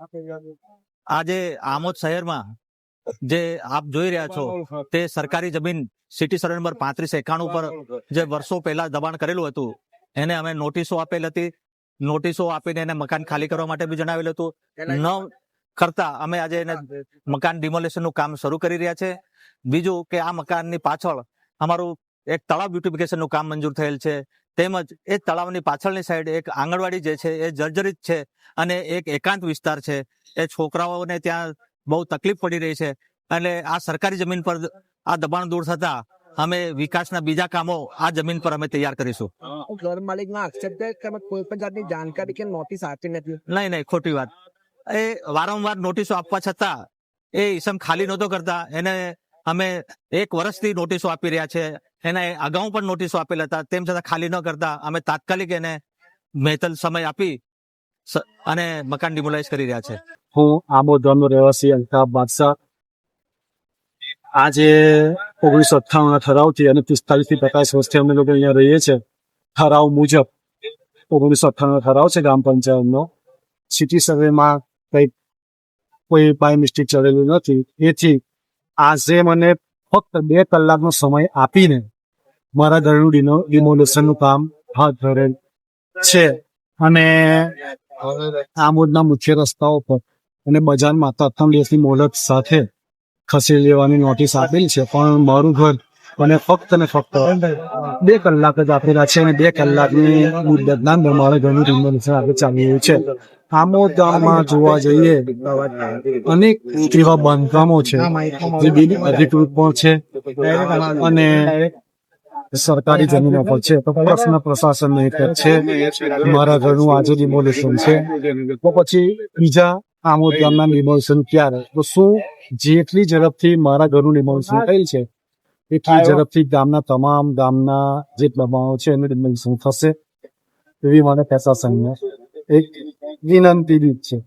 આજે આમોદ શહેરમાં જે આપ જોઈ રહ્યા છો તે સરકારી જમીન સિટી સર્વે નંબર 3591 પર જે વર્ષો પહેલા દબાણ કરેલું હતું એને અમે નોટિસો આપેલ હતી. નોટિસો આપીને એને મકાન ખાલી કરવા માટે બી જણાવેલું હતું. ન કરતા અમે આજે એને મકાન ડિમોલેશનનું કામ શરૂ કરી રહ્યા છે. બીજું કે આ મકાનની પાછળ અમારું એક તળાવ બ્યુટિફિકેશનનું કામ મંજૂર થયેલ છે. તેમજ એ તળાવની પાછળની સાઈડ એક આંગણવાડી જે છે એ જર્જરિત છે અને એક એકાંત વિસ્તાર છે. એ છોકરાઓને ત્યાં બહુ તકલીફ પડી રહી છે. એટલે આ સરકારી જમીન પર આ દબાણ દૂર થતા અમે વિકાસના બીજા કામો આ જમીન પર અમે તૈયાર કરીશું. ઘર માલિકનો આક્ષેપ છે કે અમે કોઈ પણ જાતની જાણકારી કે નોટિસ આપી નથી. નહીં, ખોટી વાત. એ વારંવાર નોટિસો આપવા છતાં એ ઈસમ ખાલી નહોતો કરતા. એને અમે 1 વર્ષથી નોટિસો આપી રહ્યા છે. એને અગાઉ પણ નોટિસો આપેલા હતા, તેમ છતાં ખાલી ન કરતા અમે તાત્કાલિક એને મહેતલ સમય આપી અને મકાન ડિમોલાઇઝ કરી રહ્યા છે. હું આમોદ ગામનો રહેવાસી અલ્તાફ બાદશાહ. આજે 1998 ઠરાવથી અને 45 થી 50 વર્ષથી અમે લોકો અહીંયા રહીએ છીએ. ઠરાવ મુજબ 1998 ઠરાવ છે ગ્રામ પંચાયતનો. સિટી સર્વેમાં કંઈક કોઈ બાય મિસ્ટેક ચડેલું નથી. એથી આજે મને ફક્ત 2 કલાકનો સમય આપીને મારા ઘરનું ડિમોલેશનનું કામ હાથ ધરેલ છે. અને આમોદના મુખ્ય રસ્તાઓ પર અને બજારમાં પ્રથમ દિવસની મોહલત સાથે ખસેડી લેવાની નોટિસ આપેલ છે. પણ મારું ઘર મને ફક્ત ને ફક્ત 2 કલાક જ આપેલા છે અને 2 કલાકની મુદતના અંદર મારા ઘરનું ડિમોલેશન આગળ ચાલી રહ્યું છે. આમોદ ગામમાં જોવા જઈએ અનેક એવા બાંધકામો છે જે બિન અધિકૃત પણ છે અને સરકારી જમીનો પર છે. તો પ્રશ્ન પ્રશાસન નહીં છે. મારા ઘરનું આજે ડિમોલેશન છે તો પછી બીજા આમોદ ગામના ડિમોલેશન ક્યારે? તો શું જેટલી ઝડપથી મારા ઘરનું ડિમોલેશન થયેલ છે એટલી ઝડપથી ગામના જે દબાણો છે એનું ડિમોલેશન થશે એવી મને પ્રશાસનને એક વિનંતી છે.